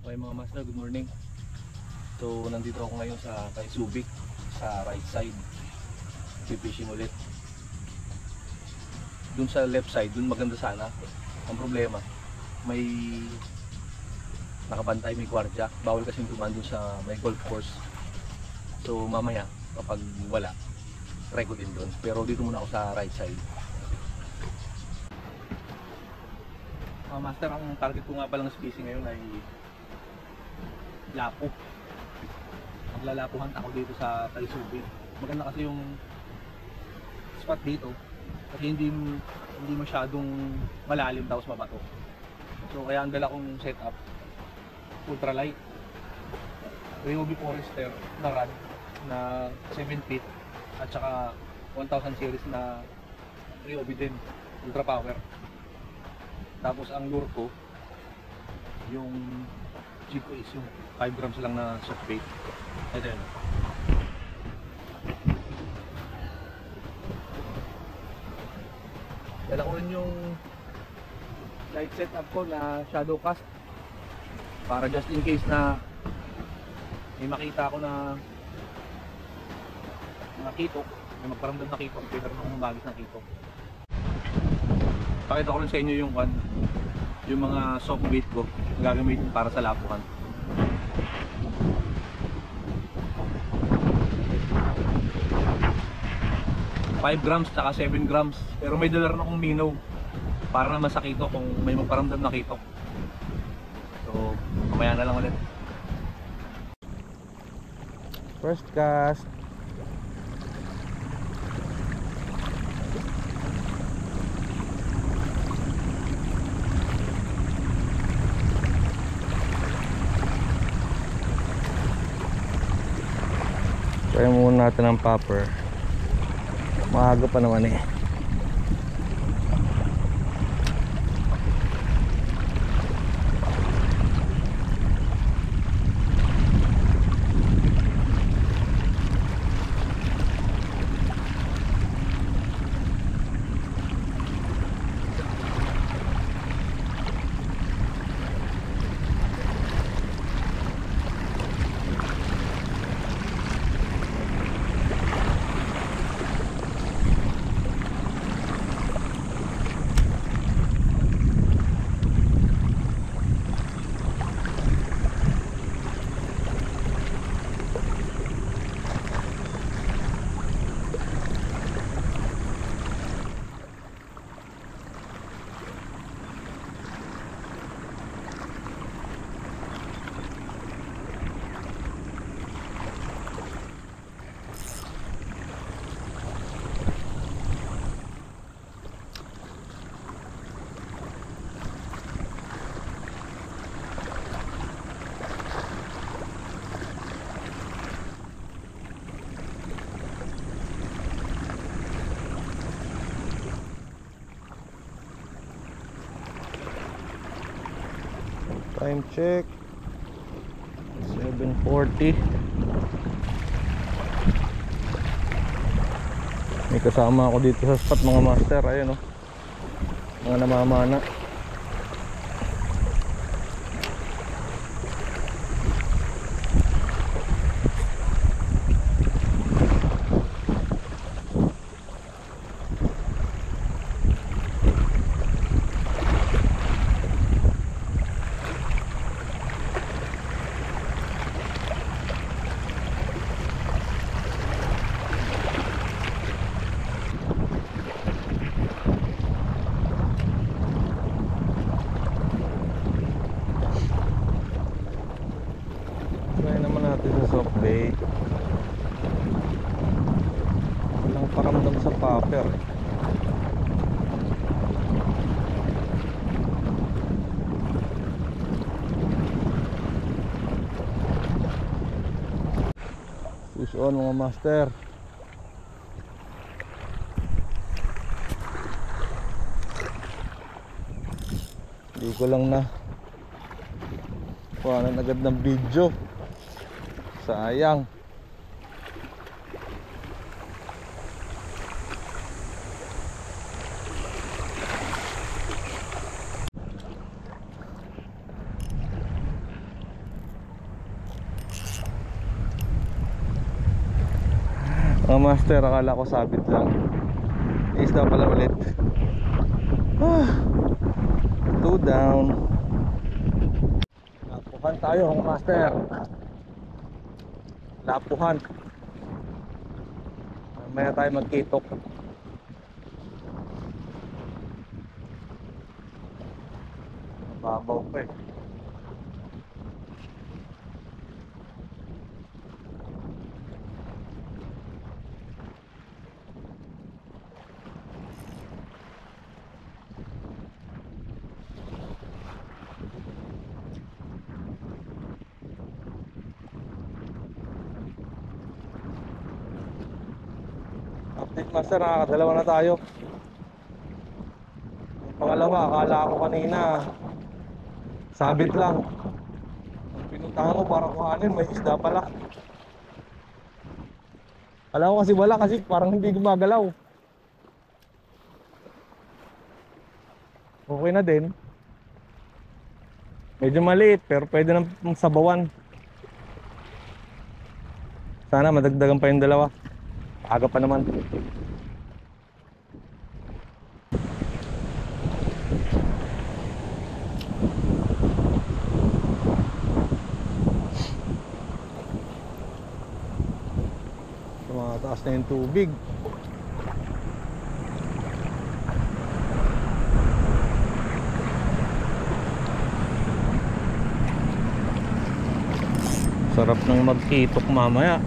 Okay mga master, good morning. So nandito ako ngayon sa kay Subic sa right side. Fishing ulit. Dun sa left side, dun maganda sana. Ang problema, may nakabantay, may gwardiya. Bawal kasi dumaan dun sa may golf course. So mamaya, kapag wala, try ko din dun. Pero dito muna ako sa right side. Master, ang target ko nga palang species ngayon ay lapo. Maglalapuhan ako dito sa Subic. Maganda kasi yung spot dito kasi hindi masyadong malalim tapos mabato. So kaya ang dala kong setup, ultralight Ryobi Forester na rod na 7 feet at saka 1000 series na Ryobi din, ultra power. Tapos ang lure ko, yung jig ko is yung 5 grams lang na soft bait. Ito yun. Dala ko rin yung light setup ko na shadow cast para just in case na may makita ako na kitok, may magparamdam na kitok, pwede rin akong magagis ng kitok. Pakita ko rin sa inyo yung mga soft bait ko na gagamitin para sa lapuhan. $5 grams tsaka 7 grams, pero may dala rin akong minnow para naman sa kitok kung may magparamdam na kitok. So mamaya na lang ulit. First cast. Try muna natin ang popper. Maaga pa naman eh. Time check 7:40. May kasama ako dito sa spot mga master. Ayun oh, mga namamana. Soft bait. Walang paramdam sa popper. Fish on mga master. Hindi ko lang na kuhanan agad ng video. Sayang. Mga master, akala ko sabit lang. Isda pala ulit. Two down. Lapuhan tayo mga master. Lapuhan. Mamaya tayo magkitok. Babaw pa eh. Update master, nakakadalawa na tayo. Yung pangalawa, akala ko kanina sabit lang. Ang pinuntahan ko para kuhanin, may isda pala. Alam ko kasi wala, kasi parang hindi gumagalaw. Okay na din. Medyo maliit pero pwede nang sabawan. Sana madagdagan pa yung dalawa. Aga pa naman. Tumataas na yung tubig. Sarap ng magkitok mamaya.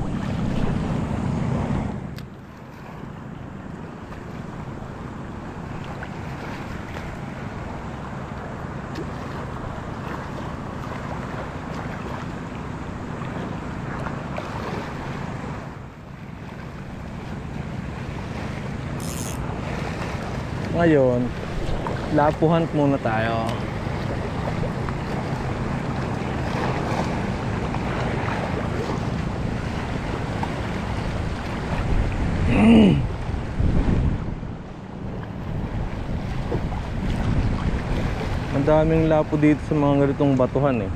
Ngayon, lapuhan muna tayo. Ang daming lapo dito sa mga ganitong batuhan eh.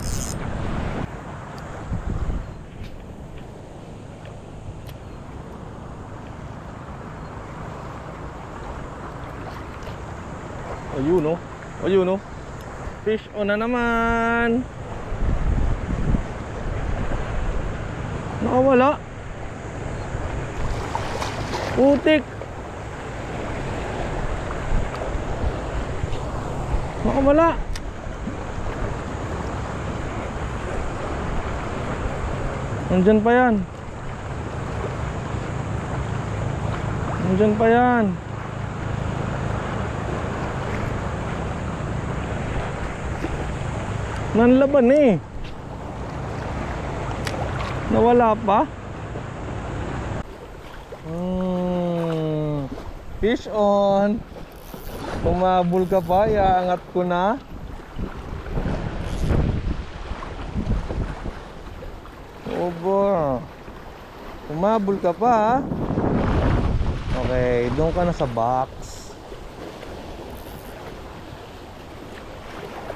Ayun oh. Ayun oh. Fish on na naman. Nakawala. Putik. Nakawala. Nandyan pa yan. Nandyan pa yan. Nanlaban eh. Nawala pa. Fish on. Umabol ka pa, iangat ko na. Obo. Umabol ka pa. Okay, doon ka na sa box.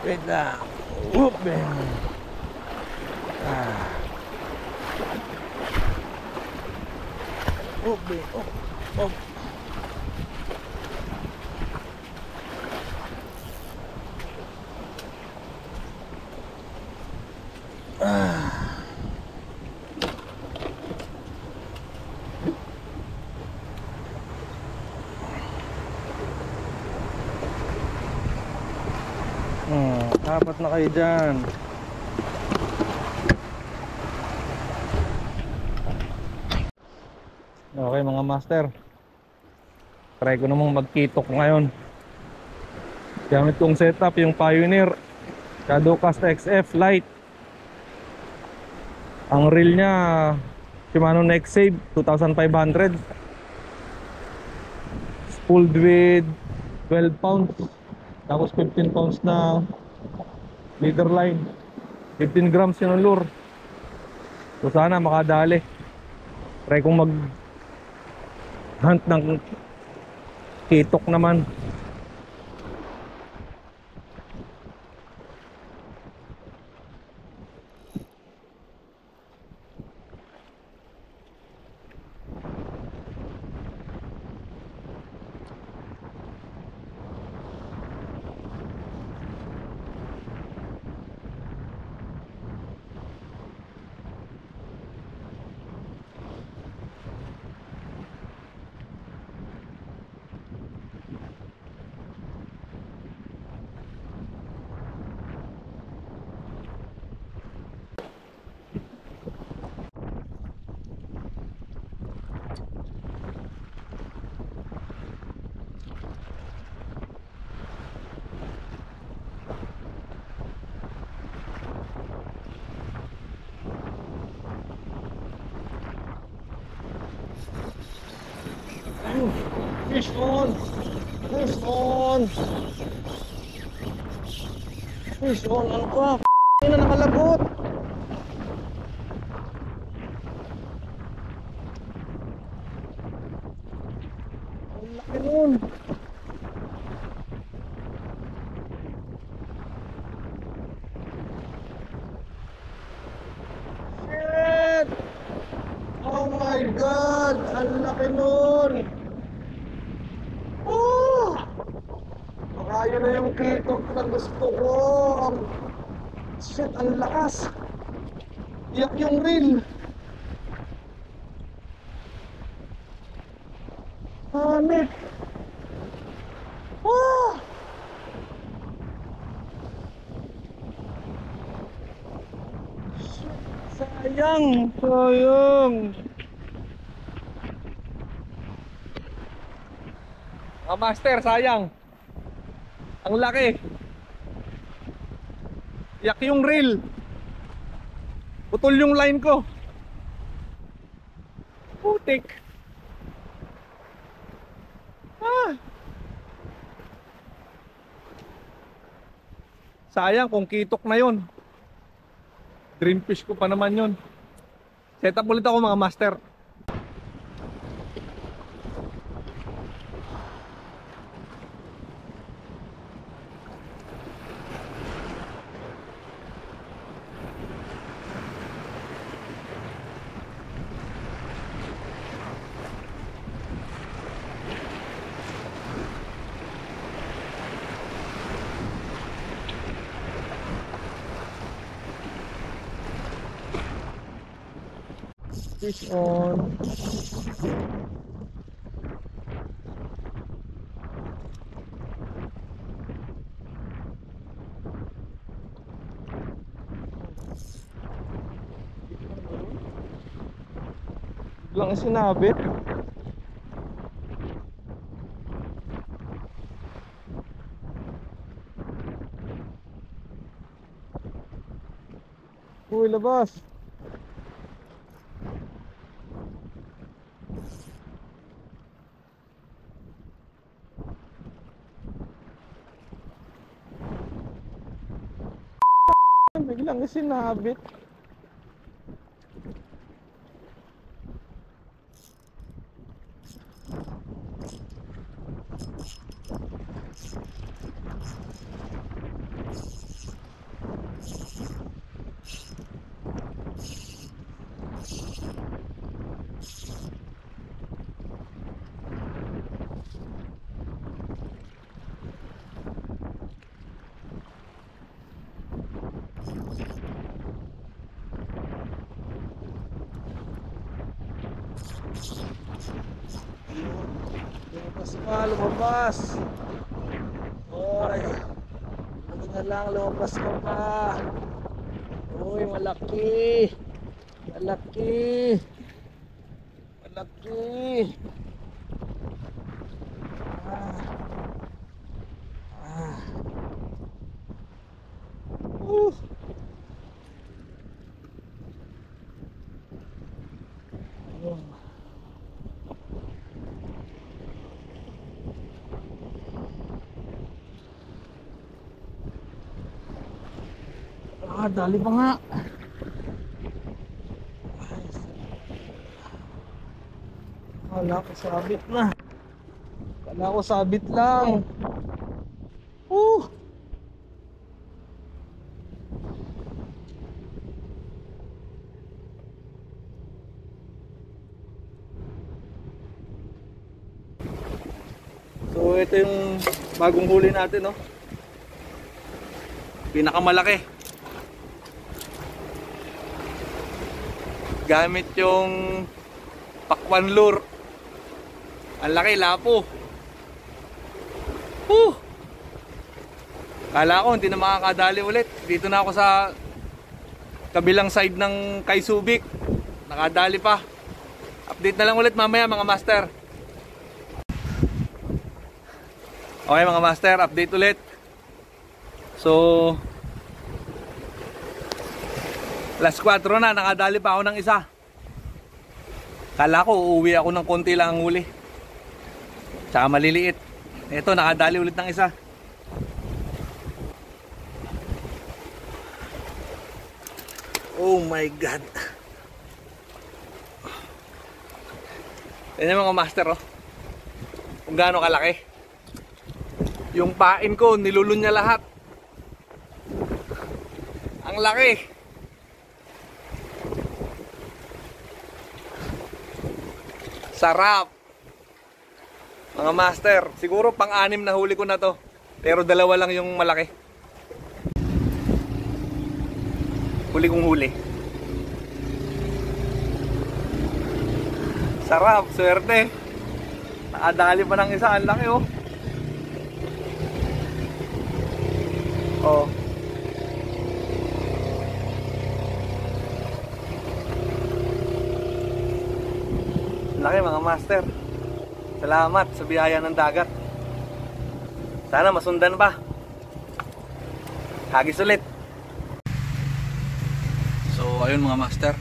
Wait lang. Whoop, bang. Whoop, bang. Oh, oh. Apat na kayo dyan. Okay mga master, try ko namang magkitok ngayon. Gamit kong setup yung Pioneer Shadowcast XF Lite. Ang reel niya Shimano Next Save 2500, spooled with 12 pounds, tapos 15 pounds na leader line. 15 grams yun ang lure. So sana makadali. Try kong mag hunt ng kitok naman. Fish on! Fish on! Fish on! Ano ka? F***ing na nakalagot! Ang laki nun! Shit! Oh my God! Ang laki nun! Oh! Baka yun na yung kitok na gusto ko! Shit! Ang lakas! Iyak yung reel! Hanip! Oh! Shit! Sayang! Sayang! Master, sayang. Ang laki. Yak yung reel. Putol yung line ko. Putik. Sayang kung kitok na yon. Dream fish ko pa naman yon. Set up ulit ako mga master. Fish on. Biglang sinabit. Uy, labas. Biglang sinabit. Lumabas ka, lumabas. Oy, ano na lang, lumabas ka pa. Uy, malaki. Malaki. Malaki. Ah. Ah. Dali pa nga. Kala ko sabit na. Kala ko sabit lang. So ito yung bagong huli natin, no? Pinakamalaki. Gamit yung pakwan lure. Ang laki, lapo. Kala ko hindi na makakadali ulit. Dito na ako sa kabilang side ng Kay Subic. Nakadali pa. Update na lang ulit mamaya mga master. Okay mga master, update ulit. So Last 4 na, nakadali pa ako ng isa. Kala ko uuwi ako ng konti lang ang huli. Tsaka maliliit. Ito, nakadali ulit ng isa. Oh my God. Yan yung mga master, oh. Kung gaano kalaki. Yung pain ko, nilulun niya lahat. Ang laki. Sarap. Mga master, siguro pang-anim na huli ko na to. Pero dalawa lang yung malaki. Huli kong huli. Sarap, swerte. Nakadali pa ng isa, ang laki oh. Oh. Laki mga master. Salamat sa biyaya ng dagat. Sana masundan pa. Hagis ulit. So ayun mga master,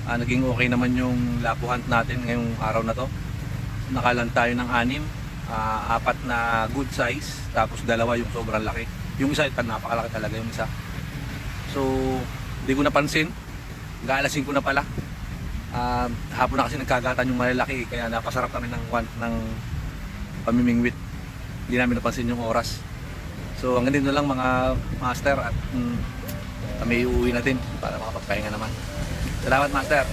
naging okay naman yung lapo hunt natin ngayong araw na to. Nakalan tayo ng 6, 4 na good size, tapos 2 yung sobrang laki. Yung isa napakalaki talaga yung isa. So hindi ko napansin, gaalasin ko na pala. Hapon na kasi nagkagatan yung malalaki, kaya napasarap kami ng pamimingwit. Hindi namin napansin yung oras. So hanggang dito lang mga master, at kami uuwi natin para makapagpahinga naman. Salamat master.